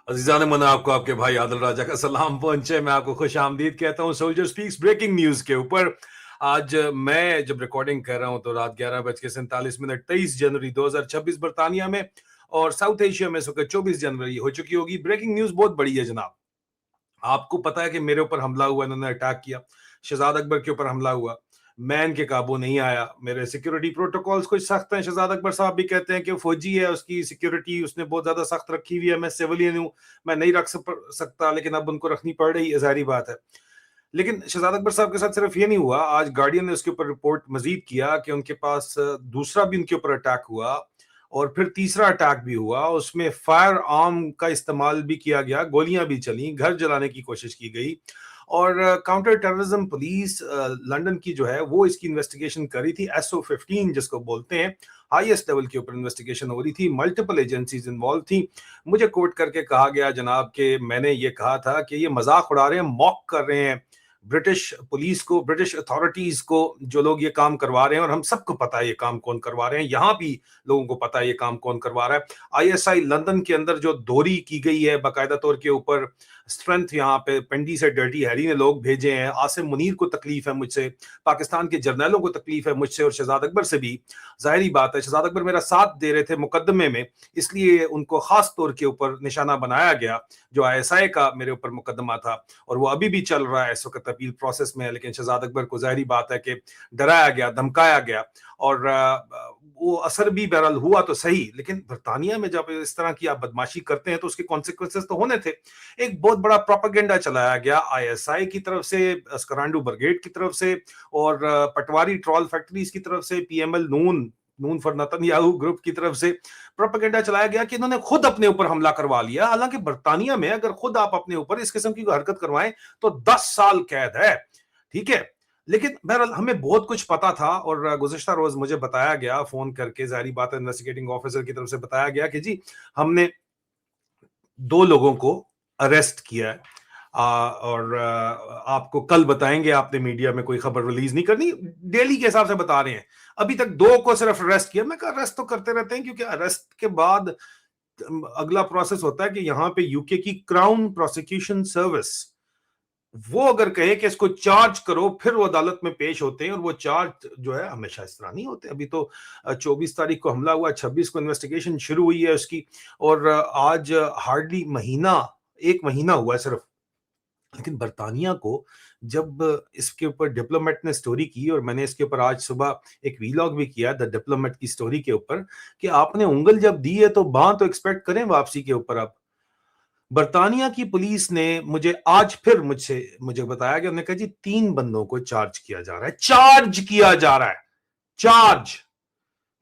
अजीजान मन आपको आपके भाई आदिल राजा का सलाम पहुंचे। मैं आपको खुश आमदीद कहता हूं सोल्जर स्पीक्स ब्रेकिंग न्यूज के ऊपर। आज मैं जब रिकॉर्डिंग कर रहा हूं तो रात 11:47 23 जनवरी 2026 बर्तानिया में और साउथ एशिया में इस वक्त 24 जनवरी हो चुकी होगी। ब्रेकिंग न्यूज बहुत बड़ी है जनाब। आपको पता है कि मेरे ऊपर हमला हुआ, इन्होंने अटैक किया, शहजाद अकबर के ऊपर हमला हुआ, मैं इनके काबू नहीं आया। मेरे सिक्योरिटी प्रोटोकॉल्स कुछ सख्त हैं। शहजाद अकबर साहब भी कहते हैं कि फौजी है, उसकी सिक्योरिटी उसने बहुत ज्यादा सख्त रखी हुई है। मैं सिविलियन हूं, मैं नहीं रख सकता, लेकिन अब उनको रखनी पड़ रही है, जाहिर बात है। लेकिन शहजाद अकबर साहब के साथ सिर्फ ये नहीं हुआ, आज गार्डियन ने उसके ऊपर रिपोर्ट मजीद किया कि उनके पास दूसरा भी उनके ऊपर अटैक हुआ और फिर तीसरा अटैक भी हुआ। उसमें फायर आर्म का इस्तेमाल भी किया गया, गोलियां भी चली, घर जलाने की कोशिश की गई और काउंटर टेररिज्म पुलिस लंदन की जो है वो इसकी इन्वेस्टिगेशन कर रही थी। SO15 जिसको बोलते हैं, हाईएस्ट लेवल के ऊपर इन्वेस्टिगेशन हो रही थी, मल्टीपल एजेंसीज इन्वॉल्व थी। मुझे कोट करके कहा गया जनाब कि मैंने ये कहा था कि ये मजाक उड़ा रहे हैं, मॉक कर रहे हैं ब्रिटिश पुलिस को, ब्रिटिश अथॉरिटीज को, जो लोग ये काम करवा रहे हैं। और हम सबको पता है ये काम कौन करवा रहे हैं, यहाँ भी लोगों को पता है ये काम कौन करवा रहा है। ISI लंदन के अंदर जो दोहरी की गई है बाकायदा तौर के ऊपर, स्ट्रेंथ यहाँ पे पिंडी से डर्टी हैरी ने लोग भेजे हैं। आसिम मुनीर को तकलीफ है मुझसे, पाकिस्तान के जर्नैलों को तकलीफ है मुझसे और शहजाद अकबर से भी। जाहिर बात है शहजाद अकबर मेरा साथ दे रहे थे मुकदमे में, इसलिए उनको खास तौर के ऊपर निशाना बनाया गया। जो ISI का मेरे ऊपर मुकदमा था और वो अभी भी चल रहा है, इस वक्त अपील प्रोसेस में है। लेकिन शहजाद अकबर को जाहिर बात है कि डराया गया, धमकाया गया और वो असर भी बहरहाल हुआ तो सही। लेकिन बर्तानिया में जब इस तरह की आप बदमाशी करते हैं तो उसके कॉन्सिक्वेंसेस तो होने थे। एक बहुत बड़ा प्रोपेगेंडा चलाया गया ISI की तरफ से, अस्करांडू ब्रिगेड की तरफ से और पटवारी ट्रॉल फैक्ट्रीज की तरफ से, PML Noon for Netanyahu group की तरफ से प्रोपेगेंडा चलाया गया कि इन्होंने खुद अपने ऊपर हमला करवा लिया। हालांकि बर्तानिया में अगर खुद आप अपने ऊपर इस किस्म की हरकत करवाएं तो 10 साल कैद है, ठीक है। लेकिन बहरहाल हमें बहुत कुछ पता था और गुज़िश्ता रोज मुझे बताया गया फोन करके, जाहिर बात है इन्वेस्टिगेटिंग ऑफिसर की तरफ से बताया गया कि जी हमने 2 लोगों को अरेस्ट किया है और आपको कल बताएंगे। आपने मीडिया में कोई खबर रिलीज नहीं करनी, डेली के हिसाब से बता रहे हैं। अभी तक 2 को सिर्फ अरेस्ट किया। मैं कहा अरेस्ट तो करते रहते हैं, क्योंकि अरेस्ट के बाद अगला प्रोसेस होता है कि यहाँ पे यूके की क्राउन प्रोसिक्यूशन सर्विस वो अगर कहे कि इसको चार्ज करो, फिर वो अदालत में पेश होते हैं और वो चार्ज जो है हमेशा इस तरह नहीं होते। अभी तो 24 तारीख को हमला हुआ, 26 को इन्वेस्टिगेशन शुरू हुई है उसकी और आज हार्डली एक महीना हुआ है सिर्फ। लेकिन बर्तानिया को जब इसके ऊपर डिप्लोमेट ने स्टोरी की, और मैंने इसके ऊपर आज सुबह एक वीलॉग भी किया द डिप्लोमेट की स्टोरी के ऊपर, कि आपने उंगल जब दी है तो बांह तो एक्सपेक्ट करें वापसी के ऊपर। अब बर्तानिया की पुलिस ने मुझे आज फिर मुझे बताया कि उन्होंने कहा जी 3 बंदों को चार्ज किया जा रहा है। चार्ज किया जा रहा है, चार्ज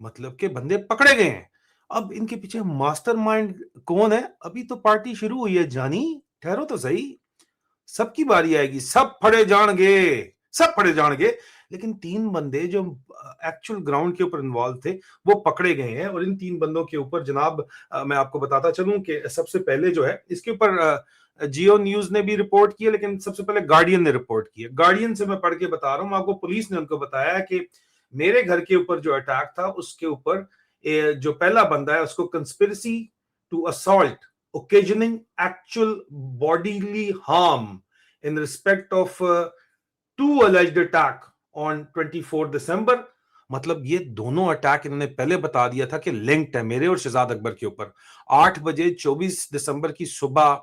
मतलब के बंदे पकड़े गए हैं। अब इनके पीछे मास्टरमाइंड कौन है? अभी तो पार्टी शुरू हुई है जानी, ठहरो तो सही, सबकी बारी आएगी, सब फड़े जाएंगे, सब फड़े जाएंगे। लेकिन 3 बंदे जो एक्चुअल ग्राउंड के ऊपर इन्वॉल्व थे वो पकड़े गए हैं। और इन 3 बंदों के ऊपर जनाब मैं आपको बताता चलूं कि सबसे पहले जो है इसके ऊपर जियो न्यूज ने भी रिपोर्ट किया, लेकिन सबसे पहले गार्डियन ने रिपोर्ट किया। गार्डियन से मैं पढ़ के बता रहा हूं आपको। पुलिस ने उनको बताया कि मेरे घर के ऊपर जो अटैक था उसके ऊपर जो पहला बंदा है उसको conspiracy to assault occasioning actual bodily harm in respect of 2 alleged attack on 24 दिसंबर। मतलब ये दोनों अटैक इन्होंने पहले बता दिया था कि लिंक्ड है मेरे और शहजाद अकबर के ऊपर। 8 बजे 24 दिसंबर की सुबह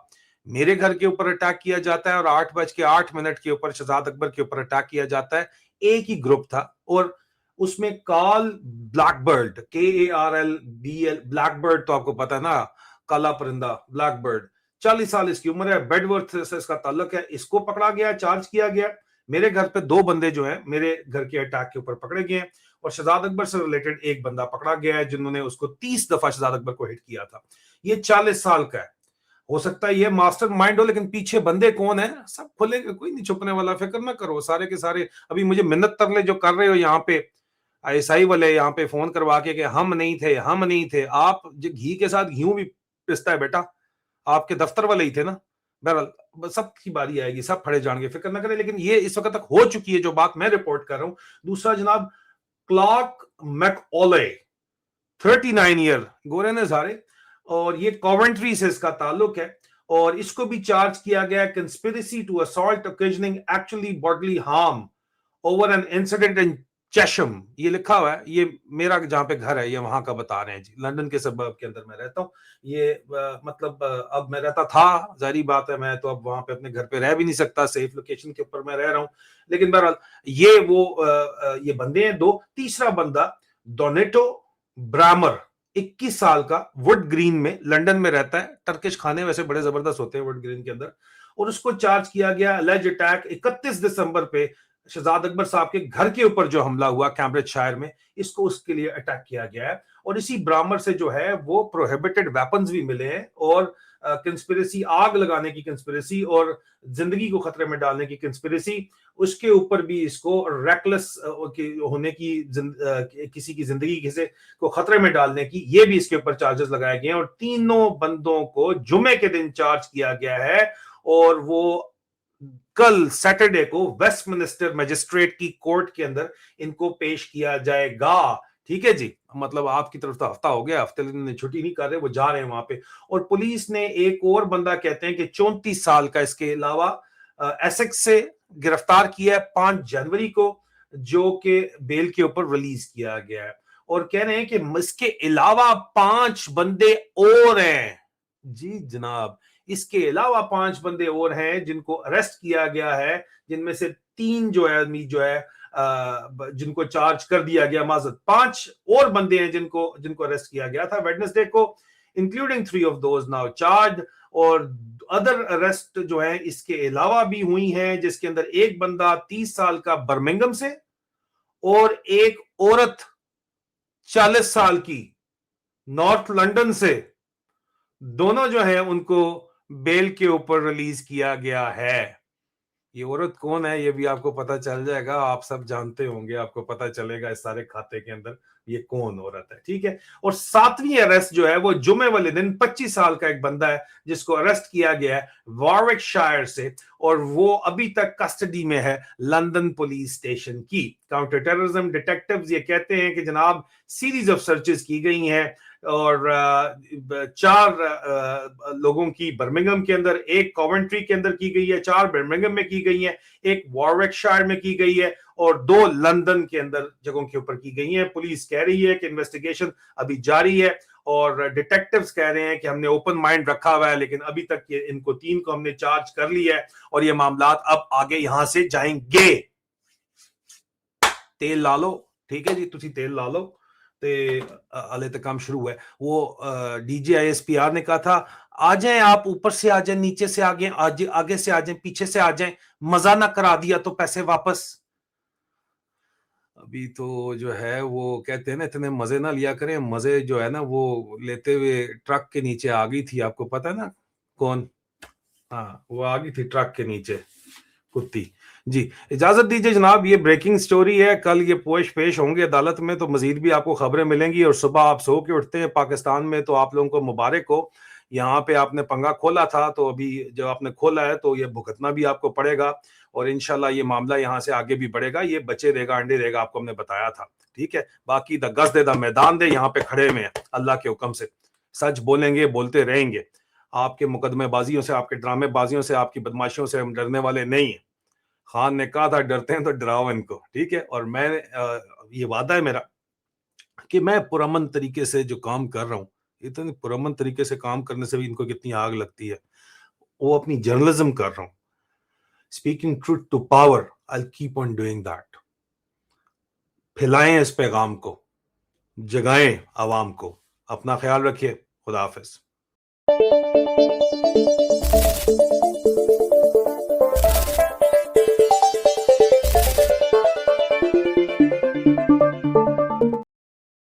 मेरे घर के ऊपर अटैक किया जाता है और 8:08 के ऊपर शहजाद अकबर के ऊपर अटैक किया जाता है। एक ही ग्रुप था और उसमें कार्ल ब्लैकबर्ड, KARLBL, ब्लैकबर्ड तो आपको पता है ना, काला परिंदा, ब्लैकबर्ड, 40 साल इसकी उम्र है, बेडवर्थ से इसका ताल्लुक है। इसको पकड़ा गया, चार्ज किया गया। मेरे घर पे 2 बंदे जो हैं मेरे घर के अटैक के ऊपर पकड़े गए हैं और शहजाद अकबर से रिलेटेड एक बंदा पकड़ा गया है जिन्होंने उसको 30 दफा शहजाद अकबर को हिट किया था। ये 40 साल का है। हो सकता है ये मास्टर माइंड हो, लेकिन पीछे बंदे कौन है सब खुलेगा, कोई नहीं छुपने वाला, फिक्र ना करो। सारे के सारे अभी मुझे मिन्नत तरले जो कर रहे हो यहाँ पे ISI वाले, यहाँ पे फोन करवा के कि हम नहीं थे, हम नहीं थे। आप घी के साथ घी भी पिसता है बेटा, आपके दफ्तर वाले ही थे ना। बहरहाल सबकी बारी आएगी, सब फड़े जाएंगे, फिक्र ना करें। लेकिन ये इस वक्त तक हो चुकी है जो बात मैं रिपोर्ट कर रहा हूं। दूसरा जनाब क्लार्क मैकऑले, 39 ईयर, गोरे ने सारे, और ये कॉवेंट्री से इसका ताल्लुक है اور اس کو بھی چارج کیا گیا conspiracy to assault occasioning actually bodily harm over an incident in Chesham. یہ لکھا ہوا ہے, یہ میرا جہاں پہ گھر ہے یہ وہاں کا بتا رہے ہیں جی, لندن کے سبب کے اندر میں رہتا ہوں. یہ مطلب اب میں رہتا تھا, ظاہری بات ہے میں تو اب وہاں پہ اپنے گھر پہ رہ بھی نہیں سکتا, سیف لوکیشن کے اوپر میں رہ رہا ہوں, لیکن بہرحال یہ بندے ہیں دو. تیسرا بندہ ڈونیٹو برامر 21 سال کا, وڈ گرین میں لنڈن میں رہتا ہے. ٹرکش کھانے ویسے بڑے زبردست ہوتے ہیں وڈ گرین کے اندر. اور اس کو چارج کیا گیا الج اٹیک 31 دسمبر پہ شہزاد اکبر صاحب کے گھر کے اوپر جو حملہ ہوا کیمبرج شائر میں, اس کو اس کے لیے اٹیک کیا گیا ہے. اور اسی برامر سے جو ہے وہ پروہیبٹڈ ویپنز بھی ملے ہیں, اور کنسپیریسی, آگ لگانے کی کنسپیریسی اور زندگی کو خطرے میں ڈالنے کی کنسپیریسی, اس کے اوپر بھی اس کو ریکلس ہونے کی, کسی کی زندگی کسی کو خطرے میں ڈالنے کی, یہ بھی اس کے اوپر چارجز لگائے گئے ہیں. اور تینوں بندوں کو جمعے کے دن چارج کیا گیا ہے, اور وہ کل سیٹرڈے کو ویسٹ منسٹر میجسٹریٹ کی کورٹ کے اندر ان کو پیش کیا جائے گا. ٹھیک ہے جی, مطلب آپ کی طرف تو ہفتہ ہو گیا, ہفتے دن چھٹی نہیں کر رہے, وہ جا رہے ہیں وہاں پہ. اور پولیس نے ایک اور بندہ کہتے ہیں کہ 34 سال کا اس کے علاوہ ایسیکس سے گرفتار کیا ہے 5 جنوری کو, جو کہ بیل کے اوپر ریلیز کیا گیا ہے. اور کہہ رہے ہیں کہ اس کے علاوہ 5 بندے اور ہیں. جی جناب, اس کے علاوہ 5 بندے اور ہیں جن کو اریسٹ کیا گیا ہے, جن میں سے 3 جو ہے جن کو چارج کر دیا گیا. معذرت, 5 اور بندے ہیں جن کو اریسٹ کیا گیا تھا ویڈنسڈے کو, including 3 of those now charged. اور ادر اریسٹ جو ہیں اس کے علاوہ بھی ہوئی ہیں, جس کے اندر ایک بندہ 30 سال کا برمنگم سے, اور ایک عورت 40 سال کی نارتھ لنڈن سے. دونوں جو ہیں ان کو بیل کے اوپر ریلیز کیا گیا ہے. یہ عورت کون ہے یہ بھی آپ کو پتا چل جائے گا, آپ سب جانتے ہوں گے, آپ کو پتا چلے گا اس سارے کھاتے کے اندر یہ کون عورت ہے. ٹھیک ہے. اور 7ویں اریسٹ جو ہے وہ جمعے والے دن 25 سال کا ایک بندہ ہے جس کو اریسٹ کیا گیا ہے واروک شائر سے, اور وہ ابھی تک کسٹڈی میں ہے لندن پولیس اسٹیشن کی. کاؤنٹر ٹیررزم ڈیٹیکٹیوز یہ کہتے ہیں کہ جناب سیریز آف سرچز کی گئی ہیں, اور 4 لوگوں کی برمنگم کے اندر, ایک کوونٹری کے اندر کی گئی ہے, 4 برمنگم میں کی گئی ہیں, ایک واروک شائر میں کی گئی ہے, اور 2 لندن کے اندر جگہوں کے اوپر کی گئی ہیں. پولیس کہہ رہی ہے کہ انویسٹیگیشن ابھی جاری ہے, اور ڈیٹیکٹیوز کہہ رہے ہیں کہ ہم نے اوپن مائنڈ رکھا ہوا ہے, لیکن ابھی تک ان کو 3 کو ہم نے چارج کر لیا ہے, اور یہ معاملات اب آگے یہاں سے جائیں گے. تیل لا لو, ٹھیک ہے جی, تسی تیل لا لو. علیہ تک کام شروع ہے. وہ D G I S P R نے کہا تھا آ جائیں آپ, اوپر سے آ جائیں, نیچے سے آگے سے آ جائیں, پیچھے سے آ جائیں, مزہ نہ کرا دیا تو پیسے واپس. ابھی تو جو ہے وہ کہتے ہیں نا اتنے مزے نہ لیا کریں, مزے جو ہے نا وہ لیتے ہوئے ٹرک کے نیچے آ گئی تھی. آپ کو پتا ہے نا کون, ہاں وہ آ گئی تھی ٹرک کے نیچے کتی. جی اجازت دیجیے جناب, یہ بریکنگ سٹوری ہے, کل یہ پوش پیش ہوں گے عدالت میں تو مزید بھی آپ کو خبریں ملیں گی. اور صبح آپ سو کے اٹھتے ہیں پاکستان میں تو آپ لوگوں کو مبارک ہو, یہاں پہ آپ نے پنگا کھولا تھا, تو ابھی جب آپ نے کھولا ہے تو یہ بھگتنا بھی آپ کو پڑے گا, اور انشاءاللہ یہ معاملہ یہاں سے آگے بھی بڑھے گا. یہ بچے دے گا, انڈے دے گا, آپ کو ہم نے بتایا تھا. ٹھیک ہے, باقی دا گز دے دا میدان دے, یہاں پہ کھڑے میں اللہ کے حکم سے سچ بولیں گے, بولتے رہیں گے. آپ کے مقدمے بازیوں سے, آپ کے ڈرامے بازیوں سے, آپ کی بدماشیوں سے ہم ڈرنے والے نہیں ہیں. خان نے کہا تھا ڈرتے ہیں تو ڈراؤ ان کو. ٹھیک ہے, اور میں یہ وعدہ ہے میرا کہ میں پرامن طریقے سے جو کام کر رہا ہوں, اتنے پرامن طریقے سے کام کرنے سے بھی ان کو کتنی آگ لگتی ہے, وہ اپنی جرنلزم کر رہا ہوں. Speaking truth to power, I'll keep on doing that. پھیلائیں اس پیغام کو, جگائیں عوام کو. اپنا خیال رکھیے, خدا حافظ.